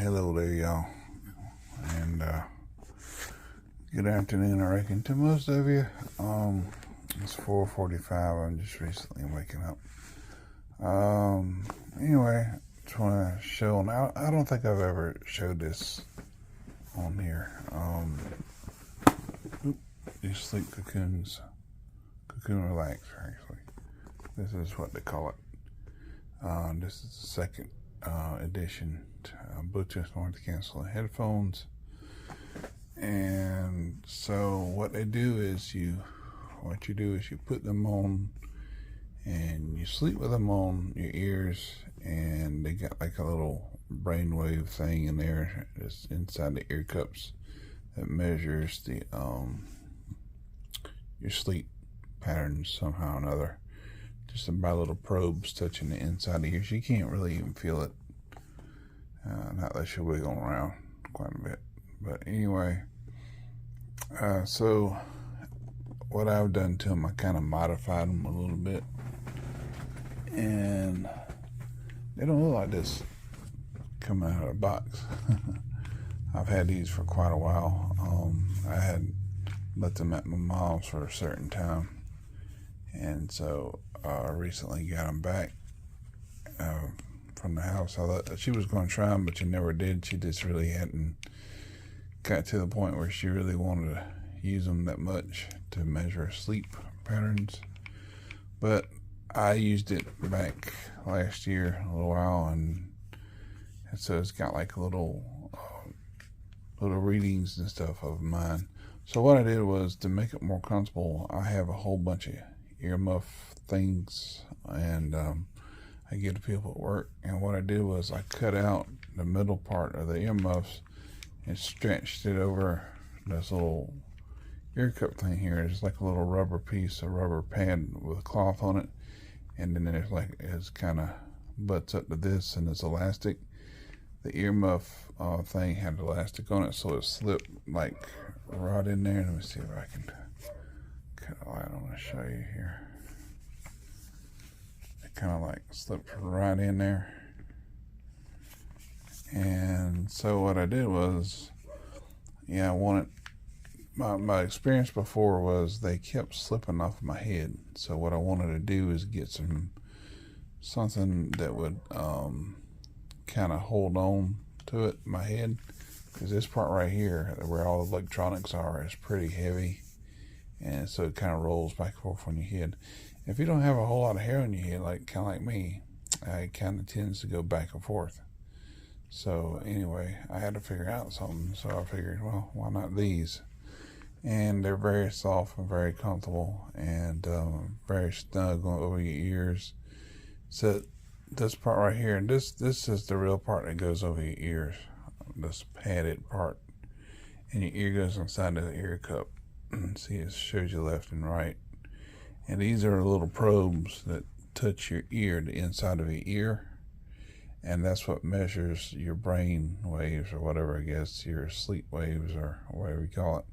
Hello there, y'all, and good afternoon, I reckon, to most of you. It's 4:45. I'm just recently waking up. Anyway, just want to show. Now, I don't think I've ever showed this on here. These sleep cocoons, Kokoon Relax, actually. This is what they call it. This is the second edition. Bluetooth noise canceling headphones. And so what you do is you put them on and you sleep with them on your ears, and they got like a little brainwave thing in there that's inside the ear cups that measures the your sleep patterns somehow or another. Just by little probes touching the inside of the ears. You can't really even feel it. Not unless you're wiggling around quite a bit. But anyway, so what I've done to them, I kind of modified them a little bit. And they don't look like this coming out of the box. I've had these for quite a while. I had let them at my mom's for a certain time. And so I recently got them back from the house. She was going to try them, but she never did. She just really hadn't got to the point where she really wanted to use them that much to measure sleep patterns. But I used it back last year a little while, and so it's got like little readings and stuff of mine. So what I did was, to make it more comfortable, I have a whole bunch of earmuff things, and I give to people at work. And what I did was I cut out the middle part of the earmuffs and stretched it over this little ear cup thing here. It's like a little rubber piece, a rubber pad with a cloth on it, and then there's like, it's kind of butts up to this, and it's elastic. The earmuff thing had elastic on it, so it slipped like right in there. Let me see if I can cut a light on to show you here. It kind of like slipped right in there. And so what I did was, I wanted, my experience before was they kept slipping off my head. So what I wanted to do is get something that would kind of hold on to it, my head, because this part right here where all the electronics are is pretty heavy, and so it kind of rolls back and forth on your head. If you don't have a whole lot of hair on your head, kind of like me, it kind of tends to go back and forth. So anyway, I had to figure out something, so I figured, well, why not these? And they're very soft and very comfortable, and very snug over your ears. So this part right here, and this is the real part that goes over your ears, this padded part, and your ear goes inside of the ear cup. See, it shows you left and right, and these are little probes that touch your ear, the inside of your ear, and that's what measures your brain waves, or whatever, I guess, your sleep waves, or whatever you call it,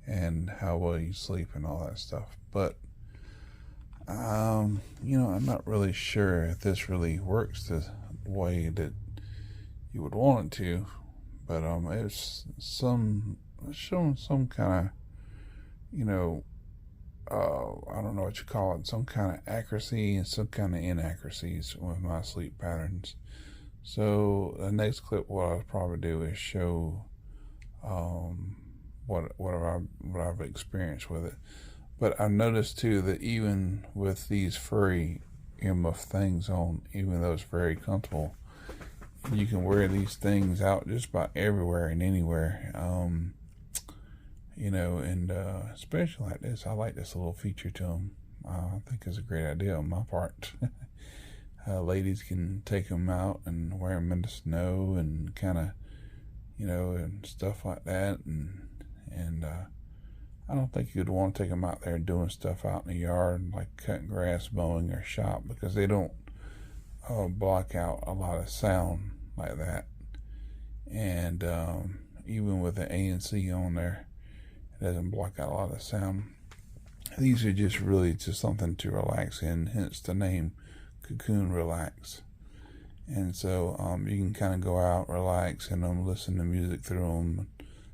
and how well you sleep and all that stuff. But I'm not really sure if this really works the way that you would want it to, but it's showing some kind of, I don't know what you call it, some kind of accuracy and some kind of inaccuracies with my sleep patterns. So the next clip, what I'll probably do is show what I've experienced with it. But I noticed too that even with these furry earmuff things on, even though it's very comfortable, you can wear these things out just about everywhere and anywhere. And especially like this, I like this little feature to them. I think it's a great idea on my part. Ladies can take them out and wear them in the snow and kind of, and stuff like that. And I don't think you'd want to take them out there doing stuff out in the yard, like cutting grass, mowing, or shop, because they don't block out a lot of sound like that. And even with the ANC on there, it doesn't block out a lot of sound. These are just really just something to relax in, hence the name Kokoon Relax. And so you can kind of go out, relax in them, listen to music through them,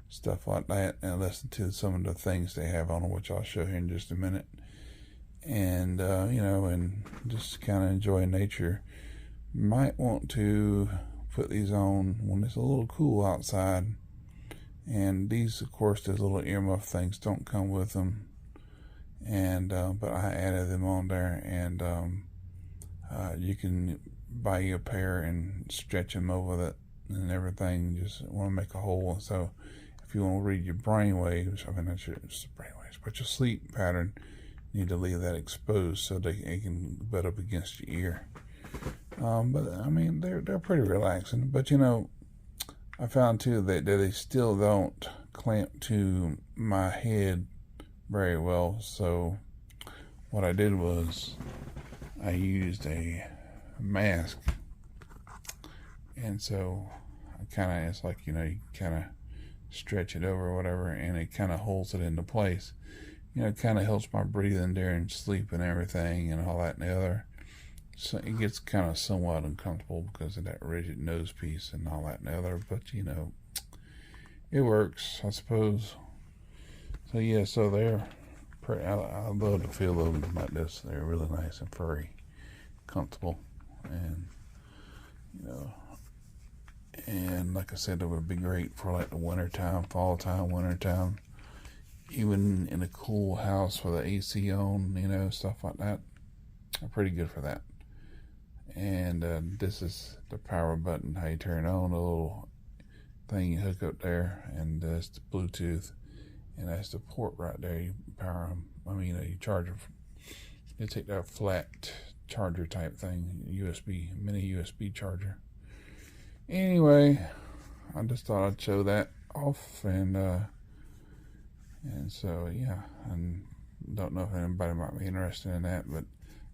stuff like that, and listen to some of the things they have on them, which I'll show you in just a minute. And and just kind of enjoy nature. Might want to put these on when it's a little cool outside. And these, of course, those little earmuff things don't come with them. And but I added them on there, and you can buy you a pair and stretch them over that and everything. You just want to make a hole. So if you want to read your brain waves, I mean, not your brain waves, but your sleep pattern, you need to leave that exposed so they can butt up against your ear. But I mean, they're pretty relaxing. But I found too that they still don't clamp to my head very well. So what I did was I used a mask, and so I kind of, it's like you kind of stretch it over or whatever, and it kind of holds it into place. It kind of helps my breathing during sleep and everything and all that and the other. So it gets kind of somewhat uncomfortable because of that rigid nose piece and all that and the other, but it works, I suppose. So yeah, so they're pretty, I love the feel of them like this. They're really nice and furry, comfortable, and and like I said, it would be great for like the winter time, fall time, winter time, even in a cool house with the AC on, stuff like that. They're pretty good for that. And this is the power button, how you turn it on, the little thing you hook up there, and that's the Bluetooth, and that's the port right there. You power them. You charge them. You take that flat charger type thing, mini USB charger. Anyway, I just thought I'd show that off, and so yeah, and don't know if anybody might be interested in that, but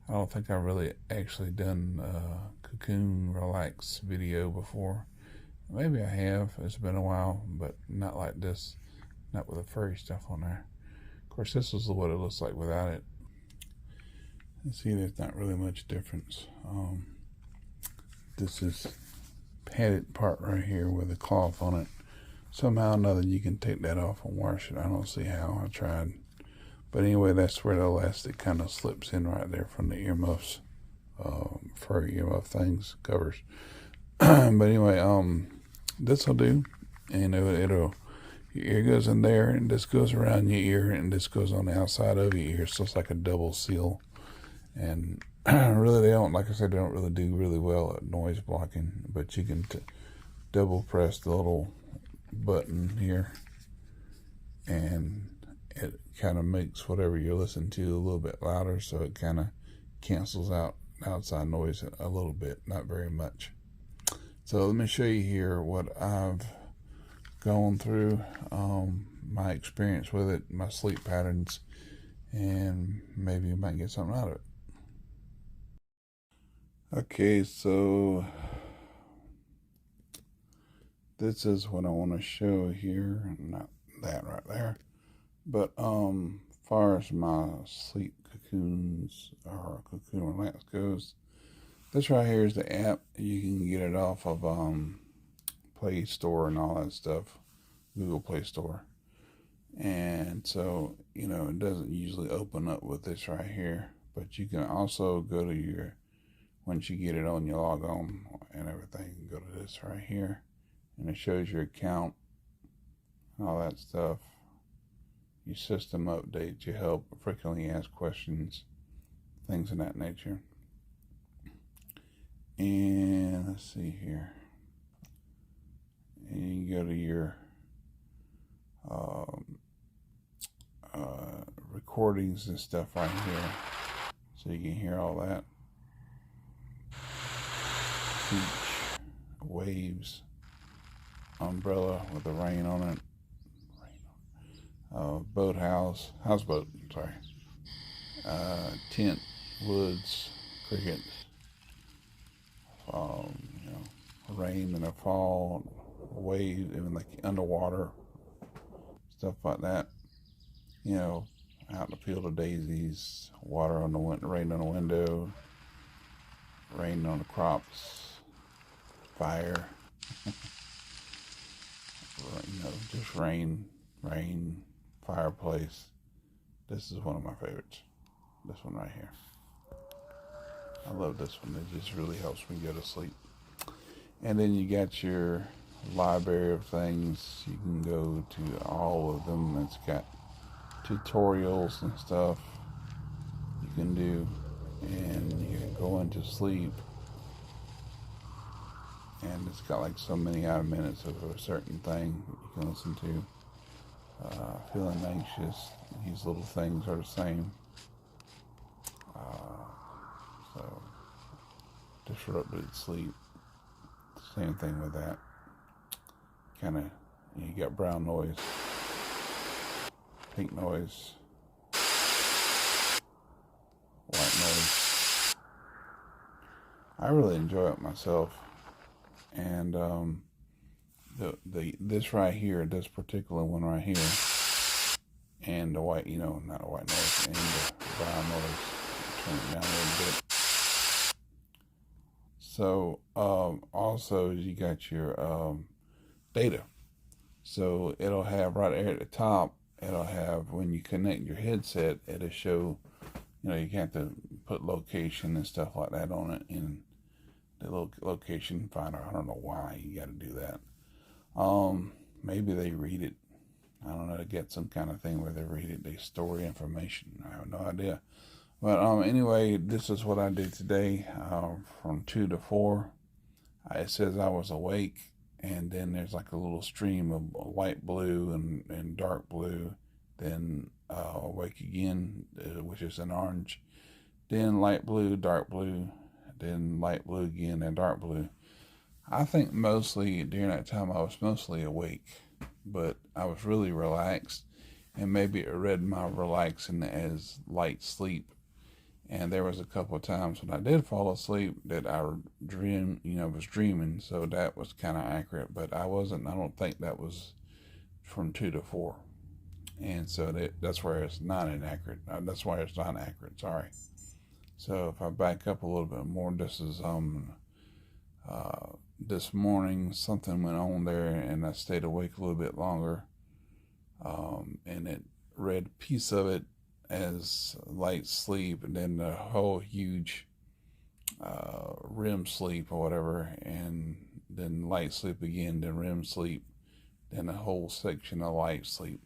I don't think I've really actually done a Kokoon Relax video before. Maybe I have. It's been a while, but not like this. Not with the furry stuff on there. Of course, this is what it looks like without it. You see, there's not really much difference. This is padded part right here with a cloth on it. Somehow or another, you can take that off and wash it. I don't see how. I tried. But anyway, that's where the elastic kind of slips in right there from the earmuffs, furry earmuff things, covers. But anyway, this will do. And it'll, your ear goes in there, and this goes around your ear, and this goes on the outside of your ear. So it's like a double seal. And really, they don't, like I said, they don't really do really well at noise blocking. But you can double press the little button here, and it kind of makes whatever you're listening to a little bit louder, so it kind of cancels out outside noise a little bit, not very much. So let me show you here what I've gone through, my experience with it, my sleep patterns, and maybe you might get something out of it. Okay, so this is what I want to show here, not that right there. But far as my sleep cocoons or Kokoon Relax goes, this right here is the app. You can get it off of Play Store and all that stuff, Google Play Store. And so, it doesn't usually open up with this right here. But you can also go to once you get it on, you log on and everything, go to this right here. And it shows your account, all that stuff. Your system updates, your help, frequently asked questions, things of that nature. And let's see here. And you go to your recordings and stuff right here, so you can hear all that. Beach, waves, umbrella with the rain on it. Houseboat, tent, woods, crickets, rain in the fall, waves, even like underwater, stuff like that. Out in the field of daisies, water on the rain on the window, rain on the crops, fire, just rain, fireplace. This is one of my favorites. This one right here. I love this one. It just really helps me go to sleep. And then you got your library of things. You can go to all of them. It's got tutorials and stuff you can do. And you can go into sleep. And it's got like so many odd minutes of a certain thing you can listen to. Feeling anxious. These little things are the same. So, disrupted sleep. Same thing with that. Kind of, you got brown noise, pink noise, white noise. I really enjoy it myself. And this right here, this particular one right here, and the white, not a white noise, and the brown noise, turn it down a little bit. So also you got your data. So it'll have right there at the top, it'll have, when you connect your headset, it'll show, you have to put location and stuff like that on it in the location finder. I don't know why you got to do that. Maybe they read it. I don't know, to get some kind of thing where they read it, they store information. I have no idea. But anyway, this is what I did today, from 2 to 4. It says I was awake, and then there's like a little stream of light blue and dark blue. Then awake again, which is an orange. Then light blue, dark blue. Then light blue again, and dark blue. I think mostly during that time I was mostly awake, but I was really relaxed, and maybe it read my relaxing as light sleep. And there was a couple of times when I did fall asleep that I was dreaming, so that was kind of accurate, but I don't think that was from 2 to 4. And so that's where it's not inaccurate. That's why it's not accurate, sorry. So if I back up a little bit more, this is this morning something went on there, and I stayed awake a little bit longer, and it read a piece of it as light sleep, and then the whole huge REM sleep or whatever, and then light sleep again, then REM sleep, then a whole section of light sleep.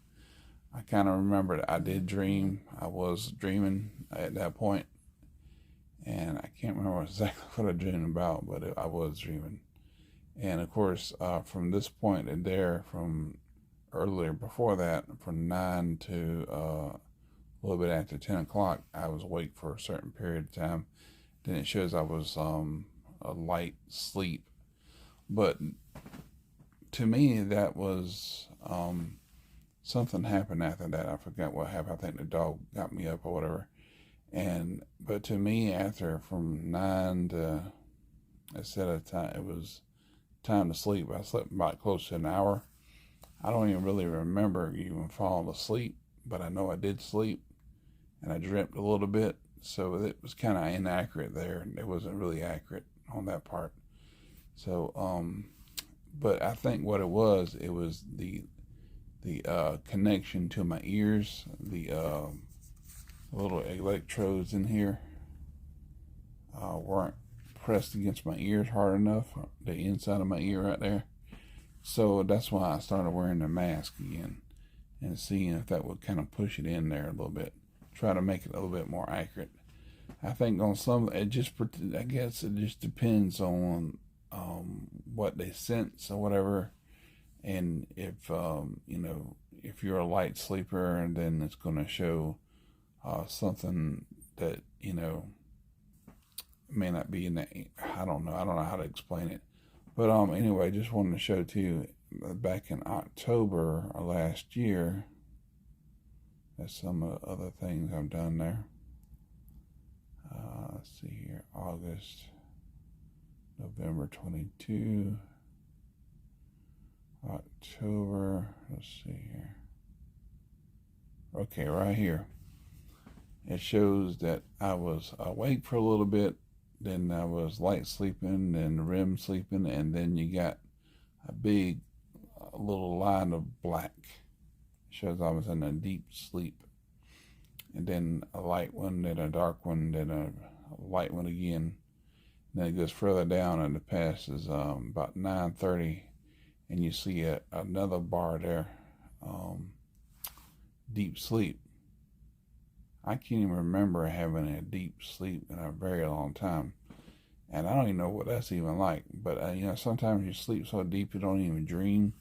I kind of remembered I did dream. I was dreaming at that point, and I can't remember exactly what I dreamed about, but I was dreaming. And of course, from this point and there, from earlier before that, from 9 to a little bit after 10 o'clock, I was awake for a certain period of time. Then it shows I was a light sleep. But to me, that was something happened after that. I forgot what happened. I think the dog got me up or whatever. But to me, after from 9 to, instead of time, it was time to sleep. I slept about close to an hour. I don't even really remember even falling asleep, but I know I did sleep, and I dreamt a little bit. So it was kind of inaccurate there. It wasn't really accurate on that part. So, but I think what it was the connection to my ears, the little electrodes in here weren't pressed against my ears hard enough, the inside of my ear right there. So that's why I started wearing the mask again, and seeing if that would kind of push it in there a little bit, try to make it a little bit more accurate. I think on some, I guess it just depends on what they sense or whatever, and if if you're a light sleeper, and then it's going to show something that may not be in that. I don't know how to explain it, but anyway, just wanted to show to you back in October of last year. That's some of the other things I've done there. Let's see here, August, November 22, October, let's see here. Okay, right here. It shows that I was awake for a little bit, then I was light sleeping, then REM sleeping, and then you got a big little line of black. Shows I was in a deep sleep. And then a light one, then a dark one, then a light one again. And then it goes further down, and it passes about 9:30, and you see another bar there, deep sleep. I can't even remember having a deep sleep in a very long time, and I don't even know what that's even like. But sometimes you sleep so deep you don't even dream.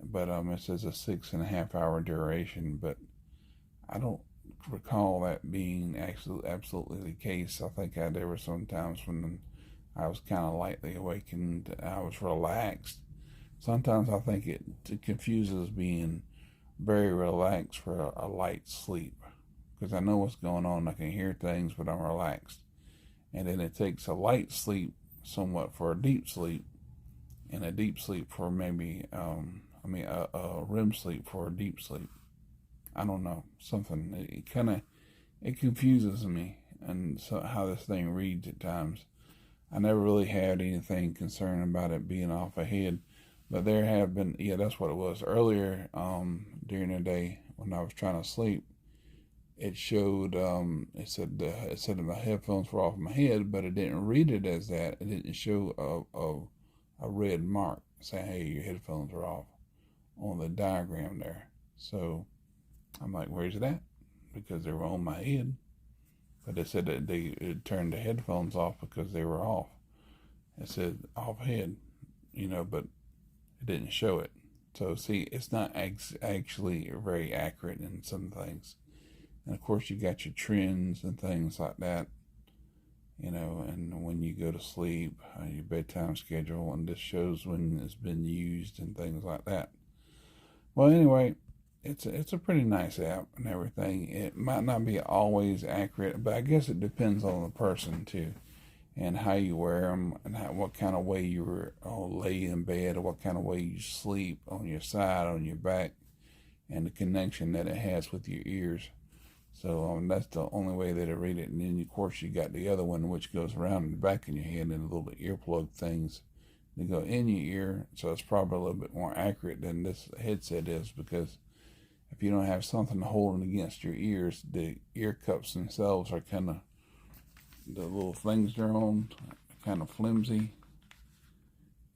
But it says a 6.5 hour duration, but I don't recall that being absolutely the case. I think there were some times when I was kind of lightly awakened. I was relaxed. Sometimes I think it confuses being very relaxed for a light sleep, because I know what's going on. I can hear things, but I'm relaxed. And then it takes a light sleep somewhat for a deep sleep, and a deep sleep for maybe, a REM sleep for a deep sleep. I don't know, something. It confuses me, and so how this thing reads at times. I never really had anything concerned about it being off ahead, but there have been. Yeah, that's what it was earlier. During the day when I was trying to sleep, it showed. It said that my headphones were off my head, but it didn't read it as that. It didn't show a red mark saying, "Hey, your headphones are off," on the diagram there. So I'm like, where's it at? Because they were on my head. But it said that it turned the headphones off because they were off. It said off head, but it didn't show it. So see, it's not actually very accurate in some things. And of course you got your trends and things like that, and when you go to sleep, your bedtime schedule, and this shows when it's been used and things like that. Well, anyway, it's a pretty nice app and everything. It might not be always accurate, but I guess it depends on the person too, and how you wear them, and what kind of way you lay in bed, or what kind of way you sleep, on your side, on your back, and the connection that it has with your ears. So that's the only way that I read it. And then of course you got the other one, which goes around in the back of your head, and little earplug things that go in your ear. So it's probably a little bit more accurate than this headset is, because if you don't have something holding against your ears, the ear cups themselves are kind of, the little things they're on, kind of flimsy.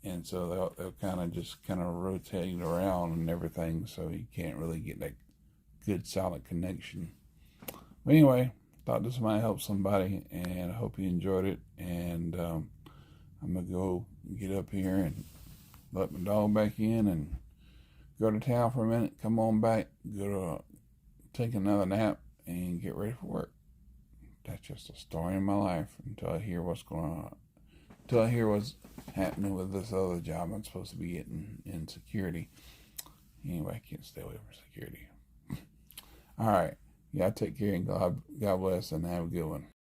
And so they'll kind of rotate around and everything. So you can't really get that good solid connection. But anyway, thought this might help somebody, and I hope you enjoyed it. And I'm going to go get up here and let my dog back in and go to town for a minute, come on back, take another nap, and get ready for work. That's just a story in my life until I hear what's going on. Until I hear what's happening with this other job I'm supposed to be getting in security. Anyway, I can't stay away from security. All right. Yeah, take care, and God bless, and have a good one.